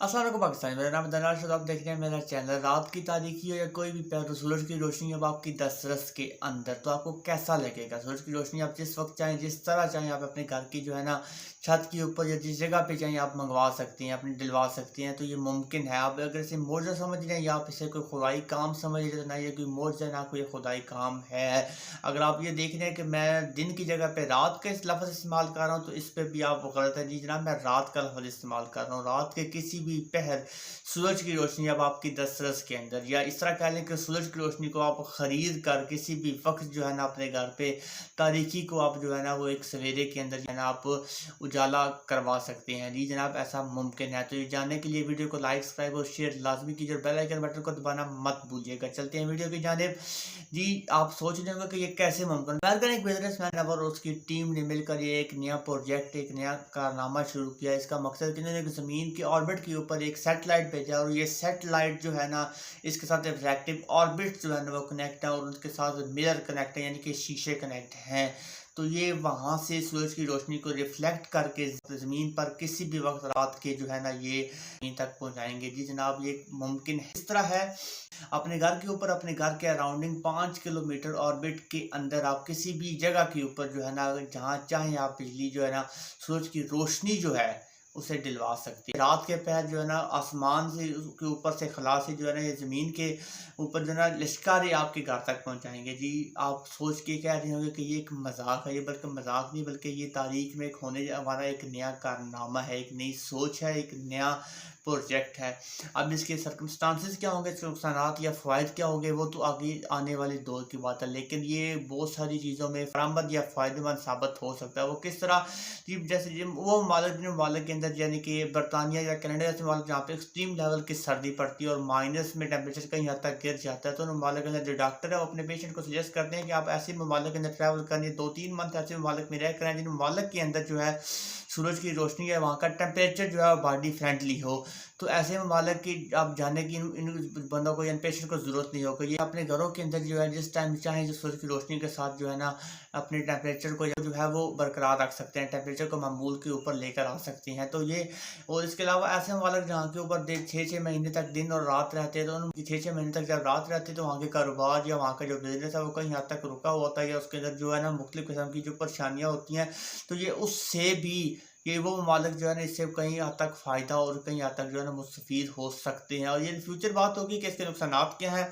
अस्सलाम वालेकुम पाकिस्तान, मेरा नाम दलाल शुदा, आप देख रहे हैं मेरा चैनल। रात की तारीकी हो या कोई भी पहर, तो सूरज की रोशनी अब आपकी दस्तरस के अंदर, तो आपको कैसा लगेगा? सूरज की रोशनी आप जिस वक्त चाहें, जिस तरह चाहें, आप अपने घर की जो है ना छत के ऊपर या जिस जगह पे चाहें आप मंगवा सकती हैं, अपनी दिलवा सकती हैं। तो ये मुमकिन है। आप अगर इसे मौजा समझ रहे हैं या आप इसे कोई खुदाई काम समझ रहे हैं, तो ना ये कोई मौजा ना कोई खुदाई काम है। अगर आप ये देख रहे हैं कि मैं दिन की जगह पे रात का इस लफ्ज़ इस्तेमाल कर रहा हूँ, तो इस पर भी आप गलत है। जी जनाब, मैं रात का लफ्ज़ इस्तेमाल कर रहा हूँ। रात के किसी भी पहर सूरज की रोशनी अब आपकी दस्तरस के अंदर, या इस तरह कह लें कि सूरज की रोशनी को आप ख़रीद कर किसी भी वक्त जो है ना अपने घर पे तारीकी को आप जो है ना वो एक सवेरे के अंदर जो है ना आप उजाला करवा सकते हैं। जी जनाब, ऐसा मुमकिन है। तो ये जानने के लिए वीडियो को लाइक, सब्सक्राइब और शेयर लाजमी कीजिए और बेल आइकन बटन को दबाना मत भूलिएगा। चलते हैं वीडियो की जानिब। जी, आप सोच रहे होंगे कि ये कैसे मुमकिन। अमेरिकन एक बिजनेसमैन है और उसकी टीम ने मिलकर ये एक नया प्रोजेक्ट, एक नया कारनामा शुरू किया। इसका मकसद कि इन्होंने ज़मीन की ऑर्बिट के ऊपर एक सैटेलाइट भेजा, और ये सैटेलाइट जो है ना इसके साथ रिफ्रैक्टिव ऑर्बिट जो है ना वो कनेक्ट है, और उनके साथ मिरर कनेक्ट है, यानी कि शीशे कनेक्ट हैं। तो ये वहाँ से सूरज की रोशनी को रिफ्लेक्ट करके ज़मीन पर किसी भी वक्त रात के जो है ना ये ज़मीन तक पहुँचाएंगे। जी जनाब, ये मुमकिन है। इस तरह है, अपने घर के ऊपर, अपने घर के अराउंडिंग 5 किलोमीटर ऑर्बिट के अंदर आप किसी भी जगह के ऊपर जो है ना जहाँ चाहें आप बिजली जो है ना सूरज की रोशनी जो है उसे दिलवा सकते हैं। रात के पहर जो है ना आसमान से के ऊपर से खला से जो है ना ये ज़मीन के ऊपर जो है ना लिश्कारे आपके घर तक पहुंचाएंगे। जी, आप सोच के कह रहे होंगे कि ये एक मजाक है। ये बल्कि मजाक नहीं, बल्कि ये तारीख में एक होने वाला एक नया कारनामा है, एक नई सोच है, एक नया प्रोजेक्ट है। अब इसके सर्कमस्टांसिस क्या होंगे, इसके नुकसान या फ़ायदे क्या होंगे, वो तो आगे आने वाले दौर की बात है। लेकिन ये बहुत सारी चीज़ों में फ़ायदेमंद या फ़ायदेमंद साबित हो सकता है। वो किस तरह? जी, जैसे जिन वो ममालिक जिन ममालिक के अंदर, यानी कि बरतानिया या कनाडा जैसे ममालिक जहाँ पे एक्सट्रीम लेवल की सर्दी पड़ती है और माइनस में टेम्परेचर कहीं हद तक गिर जाता है, तो उन ममालिक के अंदर जो डॉक्टर है वो अपने पेशेंट को सजेस्ट करते हैं कि आप ऐसे ममालिक के अंदर ट्रैवल करें, 2-3 मंथ ऐसे ममालिक में रह करें जिन ममालिक के अंदर जो है सूरज की रोशनी है, वहाँ का टेम्परेचर जो है बॉडी फ्रेंडली हो। तो ऐसे ममालिक की आप जानने की इन बंदों को या पेशेंट को ज़रूरत नहीं होगी। ये अपने घरों के अंदर जो है जिस टाइम चाहें जो सूरज की रोशनी के साथ जो है ना अपने टेम्परेचर को जो है वो बरकरार रख सकते हैं, टेम्परेचर को मामूल के ऊपर लेकर आ सकती हैं। तो ये, और इसके अलावा ऐसे ममालिक जहाँ के ऊपर 6-6 महीने तक दिन और रात रहते हैं, तो उन 6-6 महीने तक जब रात रहती है तो वहाँ के कारोबार या वहाँ का जो बिजनेस है वो कहीं हद तक रुका हुआ होता है, या उसके अंदर जो है ना मुख्तलिफ किस्म की जो परेशानियाँ होती हैं, तो ये उससे भी ये वो ममालिक जो है ना इससे कहीं हद तक फ़ायदा और कहीं हद तक जो है ना मुस्तफ़ीद हो सकते हैं। और ये फ्यूचर बात होगी कि इसके नुकसानात क्या हैं।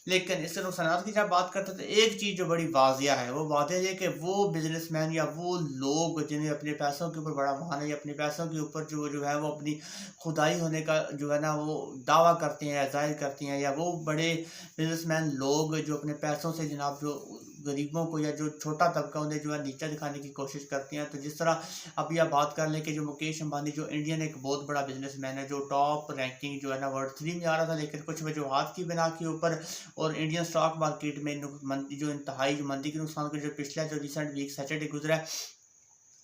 लेकिन इसके नुकसानात की जब बात करते हैं, तो एक चीज़ जो बड़ी वाज़िया है, वो वाज़िया ये कि वो बिज़नेसमैन या वो लोग जिन्हें अपने पैसों के ऊपर बड़ा मान है, या अपने पैसों के ऊपर जो है वो अपनी खुदाई होने का जो है ना वो दावा करते हैं या ज़ाहिर करते हैं, या वो बड़े बिज़नेसमैन लोग जो अपने पैसों से जनाब जो गरीबों को या जो छोटा तबका उन्हें जो है नीचा दिखाने की कोशिश करते हैं। तो जिस तरह अभी आप बात कर लें कि जो मुकेश अंबानी जो इंडियन एक बहुत बड़ा बिजनेसमैन है, जो टॉप रैंकिंग जो है ना वर्ल्ड 3 में आ रहा था, लेकिन कुछ वजूहात की बिना के ऊपर और इंडियन स्टॉक मार्केट में जो इंतहाई जो मंदी के नुकसान का जो पिछला जो रिसेंट वीक सैटरडे गुजरा है,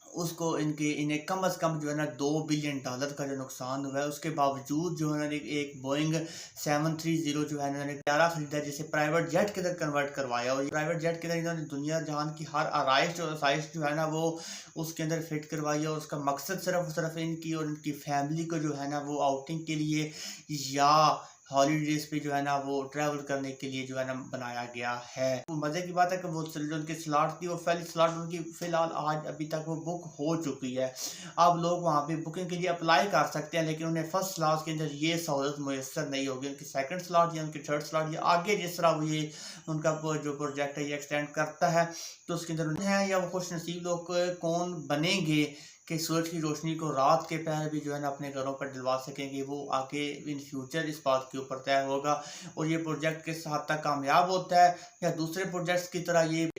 उसको इन्हें कम अज़ कम जो है ना $2 बिलियन का जो नुकसान हुआ है, उसके बावजूद जो है ना एक बोइंग 730 जो है ना प्यारा खरीदा, जिसे प्राइवेट जेट के अंदर कन्वर्ट करवाया। और प्राइवेट जेट के अंदर इन्होंने दुनिया जहान की हर आरइश और आसाइश जो है ना वो उसके अंदर फिट करवाई है। और उसका मकसद सिर्फ इनकी और इनकी फैमिली को जो है ना वो आउटिंग के लिए या हॉलीडेज पे जो है ना वो ट्रैवल करने के लिए जो है ना बनाया गया है। तो मज़े की बात है कि वो जो उनकी स्लॉट थी, वो पहली स्लॉट उनकी फ़िलहाल आज अभी तक वो बुक हो चुकी है। अब लोग वहाँ पे बुकिंग के लिए अप्लाई कर सकते हैं, लेकिन उन्हें फर्स्ट स्लॉट के अंदर ये सहूलत मुयसर नहीं होगी। उनकी सेकंड स्लॉट या उनकी थर्ड स्लॉट या आगे जिस तरह वो ये उनका जो प्रोजेक्ट है ये एक्सटेंड करता है, तो उसके अंदर है, या वो खुश नसीब लोग कौन बनेंगे कि सूरज की रोशनी को रात के पहर भी जो है ना अपने घरों पर दिलवा सकेंगे। वो आगे इन फ्यूचर इस बात के ऊपर तय होगा, और ये प्रोजेक्ट किस हद तक कामयाब होता है या दूसरे प्रोजेक्ट्स की तरह ये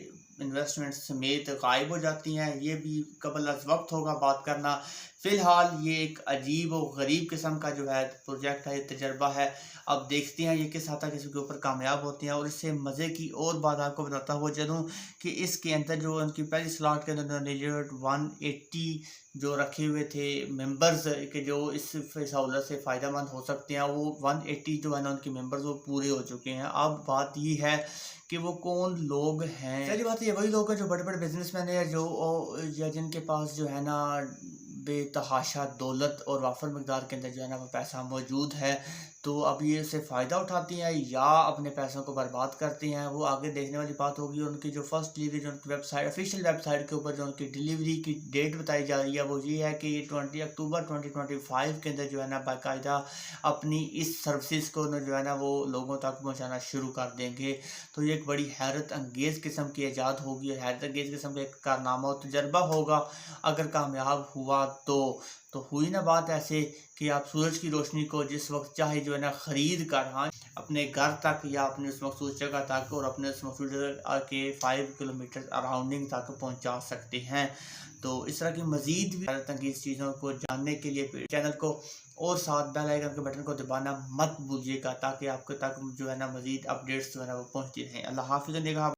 इन्वेस्टमेंट समेत गायब हो जाती हैं, ये भी कबल अज़ वक्त होगा बात करना। फ़िलहाल ये एक अजीब और गरीब किस्म का जो है प्रोजेक्ट है, तजर्बा है। अब देखते हैं ये किस हद तक इसके ऊपर कामयाब होते हैं। और इससे मज़े की और बात आपको बताता हुआ चलूँ कि इसके अंदर जो उनकी पहली स्लॉट के अंदर 180 जो रखे हुए थे मेंबर्स के जो इस सहूलत से फ़ायदेमंद हो सकते हैं, वो 180 जो है ना उनके मेंबर्स वो पूरे हो चुके हैं। अब बात ये है कि वो कौन लोग हैं। पहली बात ये वही लोग हैं जो बड़े बड़े बिजनेसमैन हैं, या जिनके पास जो है ना बेतहाशा दौलत और वाफर मकदार के अंदर जो है ना वो पैसा मौजूद है। तो अब ये इससे फ़ायदा उठाती हैं या अपने पैसों को बर्बाद करती हैं, वो आगे देखने वाली बात होगी। उनकी जो फर्स्ट डिलीवरी जो उनकी वेबसाइट ऑफिशियल वेबसाइट के ऊपर जो उनकी डिलीवरी की डेट बताई जा रही है वो ये है कि ये 20 अक्टूबर 2025 के अंदर जो है ना बाकायदा अपनी इस सर्विसेज को जो है ना वो लोगों तक पहुँचाना शुरू कर देंगे। तो ये एक बड़ी हैरत अंगेज़ किस्म की ईजाद होगी और हैरत अंगेज़ किस्म का एक कारनामा और तजर्बा होगा। अगर कामयाब हुआ तो हुई ना बात ऐसे कि आप सूरज की रोशनी को जिस वक्त चाहे जो है ना ख़रीद कर, हाँ, अपने घर तक या अपने उस मखसूस जगह तक और अपने उस मखसूस जगह के 5 किलोमीटर अराउंडिंग तक पहुंचा सकते हैं। तो इस तरह की मज़ीद भी हैरत अंगेज़ चीज़ों को जानने के लिए चैनल को और साथ बेल आइकन के बटन को दबाना मत भूलिएगा, ताकि आपके तक जो है ना मज़ीद अपडेट्स जो है ना वो पहुँचती रहें। अल्लाह हाफ़िज़।